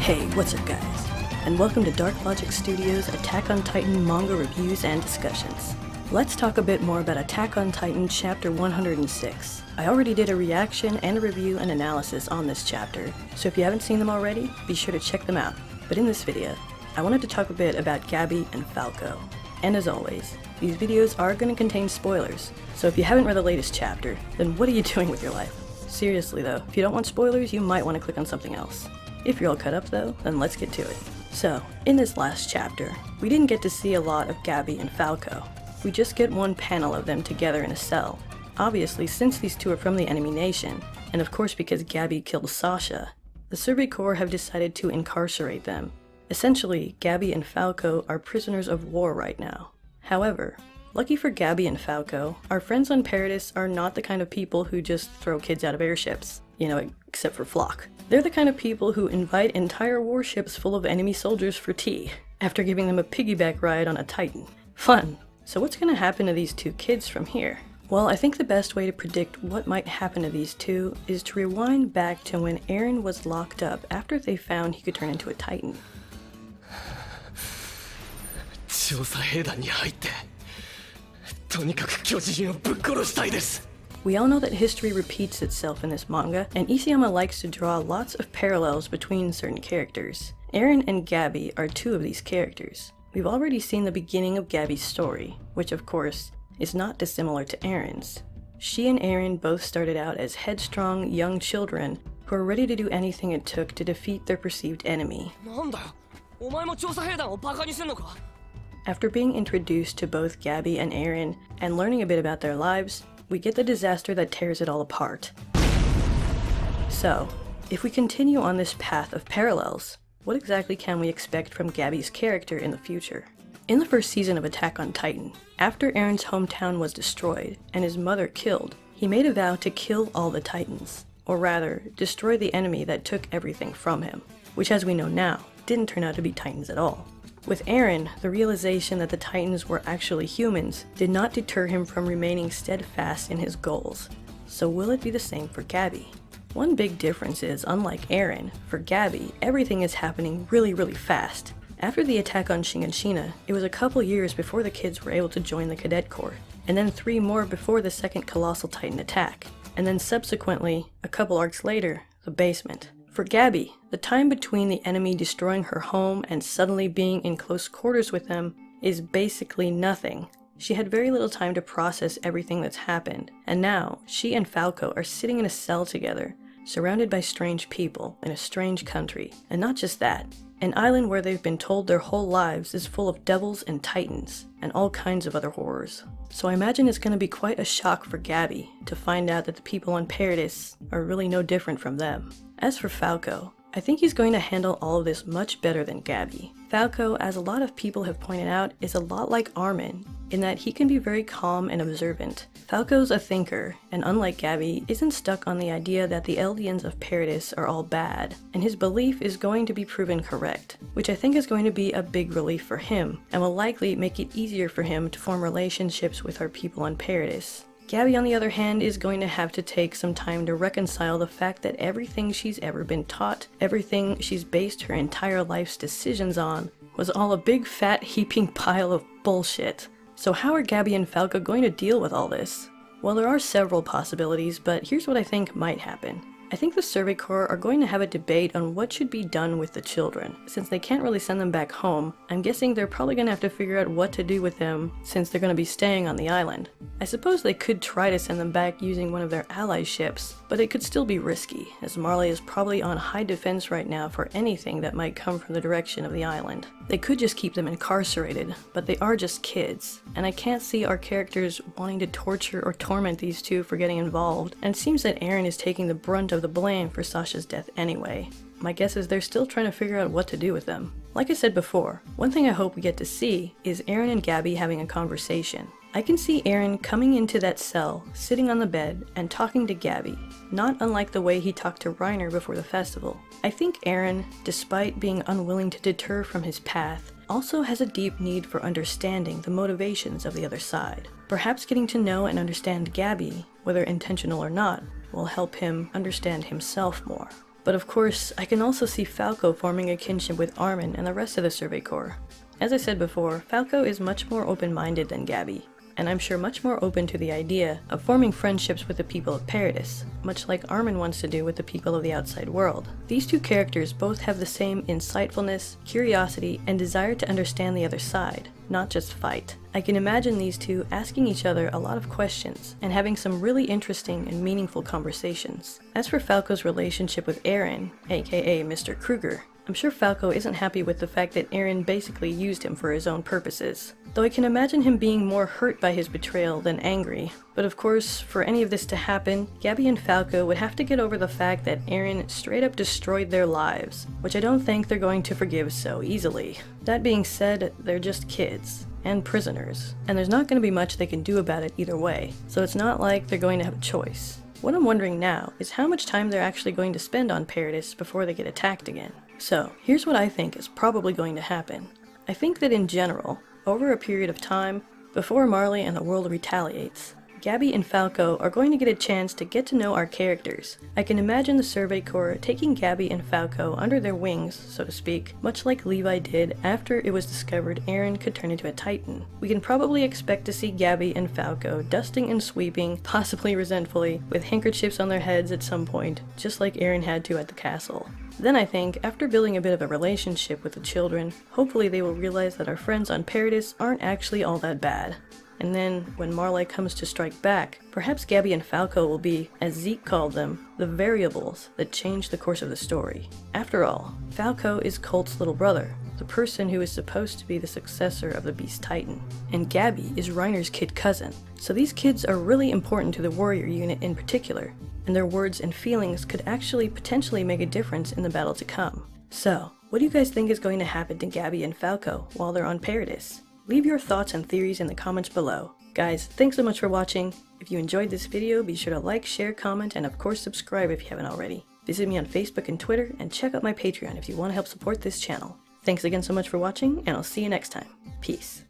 Hey, what's up guys? And welcome to Dark Logic Studios' Attack on Titan manga reviews and discussions. Let's talk a bit more about Attack on Titan Chapter 106. I already did a reaction and a review and analysis on this chapter, so if you haven't seen them already, be sure to check them out. But in this video, I wanted to talk a bit about Gabi and Falco. And as always, these videos are going to contain spoilers, so if you haven't read the latest chapter, then what are you doing with your life? Seriously though, if you don't want spoilers, you might want to click on something else. If you're all cut up though, then let's get to it. So, in this last chapter, we didn't get to see a lot of Gabi and Falco. We just get one panel of them together in a cell. Obviously, since these two are from the enemy nation, and of course because Gabi killed Sasha, the Survey Corps have decided to incarcerate them. Essentially, Gabi and Falco are prisoners of war right now. However, lucky for Gabi and Falco, our friends on Paradis are not the kind of people who just throw kids out of airships. You know, except for Flock. They're the kind of people who invite entire warships full of enemy soldiers for tea, after giving them a piggyback ride on a Titan. Fun! So what's gonna happen to these two kids from here? Well, I think the best way to predict what might happen to these two is to rewind back to when Eren was locked up after they found he could turn into a Titan. We all know that history repeats itself in this manga, and Isayama likes to draw lots of parallels between certain characters. Eren and Gabi are two of these characters. We've already seen the beginning of Gabi's story, which of course is not dissimilar to Eren's. She and Eren both started out as headstrong young children who are ready to do anything it took to defeat their perceived enemy. After being introduced to both Gabi and Eren and learning a bit about their lives, we get the disaster that tears it all apart. So, if we continue on this path of parallels, what exactly can we expect from Gabi's character in the future? In the first season of Attack on Titan, after Eren's hometown was destroyed and his mother killed, he made a vow to kill all the Titans, or rather, destroy the enemy that took everything from him, which as we know now, didn't turn out to be Titans at all. With Eren, the realization that the Titans were actually humans did not deter him from remaining steadfast in his goals. So will it be the same for Gabi? One big difference is, unlike Eren, for Gabi, everything is happening really fast. After the attack on Shiganshina, it was a couple years before the kids were able to join the Cadet Corps, and then 3 more before the second Colossal Titan attack, and then subsequently, a couple arcs later, the basement. For Gabi, the time between the enemy destroying her home and suddenly being in close quarters with them is basically nothing. She had very little time to process everything that's happened, and now she and Falco are sitting in a cell together, surrounded by strange people in a strange country. And not just that, an island where they've been told their whole lives is full of devils and titans, and all kinds of other horrors. So I imagine it's going to be quite a shock for Gabi to find out that the people on Paradis are really no different from them. As for Falco, I think he's going to handle all of this much better than Gabi. Falco, as a lot of people have pointed out, is a lot like Armin, in that he can be very calm and observant. Falco's a thinker, and unlike Gabi, isn't stuck on the idea that the Eldians of Paradis are all bad, and his belief is going to be proven correct, which I think is going to be a big relief for him, and will likely make it easier for him to form relationships with our people on Paradis. Gabi, on the other hand, is going to have to take some time to reconcile the fact that everything she's ever been taught, everything she's based her entire life's decisions on, was all a big fat heaping pile of bullshit. So how are Gabi and Falco going to deal with all this? Well, there are several possibilities, but here's what I think might happen. I think the Survey Corps are going to have a debate on what should be done with the children. Since they can't really send them back home, I'm guessing they're probably going to have to figure out what to do with them since they're going to be staying on the island. I suppose they could try to send them back using one of their ally ships, but it could still be risky, as Marley is probably on high defense right now for anything that might come from the direction of the island. They could just keep them incarcerated, but they are just kids, and I can't see our characters wanting to torture or torment these two for getting involved, and it seems that Eren is taking the brunt of the blame for Sasha's death anyway. My guess is they're still trying to figure out what to do with them. Like I said before, one thing I hope we get to see is Eren and Gabi having a conversation. I can see Eren coming into that cell, sitting on the bed, and talking to Gabi, not unlike the way he talked to Reiner before the festival. I think Eren, despite being unwilling to deter from his path, also has a deep need for understanding the motivations of the other side. Perhaps getting to know and understand Gabi, whether intentional or not, will help him understand himself more. But of course, I can also see Falco forming a kinship with Armin and the rest of the Survey Corps. As I said before, Falco is much more open-minded than Gabby, and I'm sure much more open to the idea of forming friendships with the people of Paradis, much like Armin wants to do with the people of the outside world. These two characters both have the same insightfulness, curiosity, and desire to understand the other side, not just fight. I can imagine these two asking each other a lot of questions and having some really interesting and meaningful conversations. As for Falco's relationship with Eren, aka Mr. Kruger, I'm sure Falco isn't happy with the fact that Eren basically used him for his own purposes, though I can imagine him being more hurt by his betrayal than angry. But of course, for any of this to happen, Gabby and Falco would have to get over the fact that Eren straight up destroyed their lives, which I don't think they're going to forgive so easily. That being said, they're just kids, and prisoners, and there's not going to be much they can do about it either way, so it's not like they're going to have a choice. What I'm wondering now is how much time they're actually going to spend on Paradis before they get attacked again. So, here's what I think is probably going to happen. I think that in general, over a period of time, before Marley and the world retaliates, Gabby and Falco are going to get a chance to get to know our characters. I can imagine the Survey Corps taking Gabby and Falco under their wings, so to speak, much like Levi did after it was discovered Eren could turn into a Titan. We can probably expect to see Gabby and Falco dusting and sweeping, possibly resentfully, with handkerchiefs on their heads at some point, just like Eren had to at the castle. Then I think, after building a bit of a relationship with the children, hopefully they will realize that our friends on Paradis aren't actually all that bad. And then, when Marley comes to strike back, perhaps Gabby and Falco will be, as Zeke called them, the variables that change the course of the story. After all, Falco is Colt's little brother, the person who is supposed to be the successor of the Beast Titan. And Gabby is Reiner's kid cousin, so these kids are really important to the warrior unit in particular, and their words and feelings could actually potentially make a difference in the battle to come. So, what do you guys think is going to happen to Gabby and Falco while they're on Paradis? Leave your thoughts and theories in the comments below. Guys, thanks so much for watching. If you enjoyed this video, be sure to like, share, comment, and of course subscribe if you haven't already. Visit me on Facebook and Twitter, and check out my Patreon if you want to help support this channel. Thanks again so much for watching, and I'll see you next time. Peace.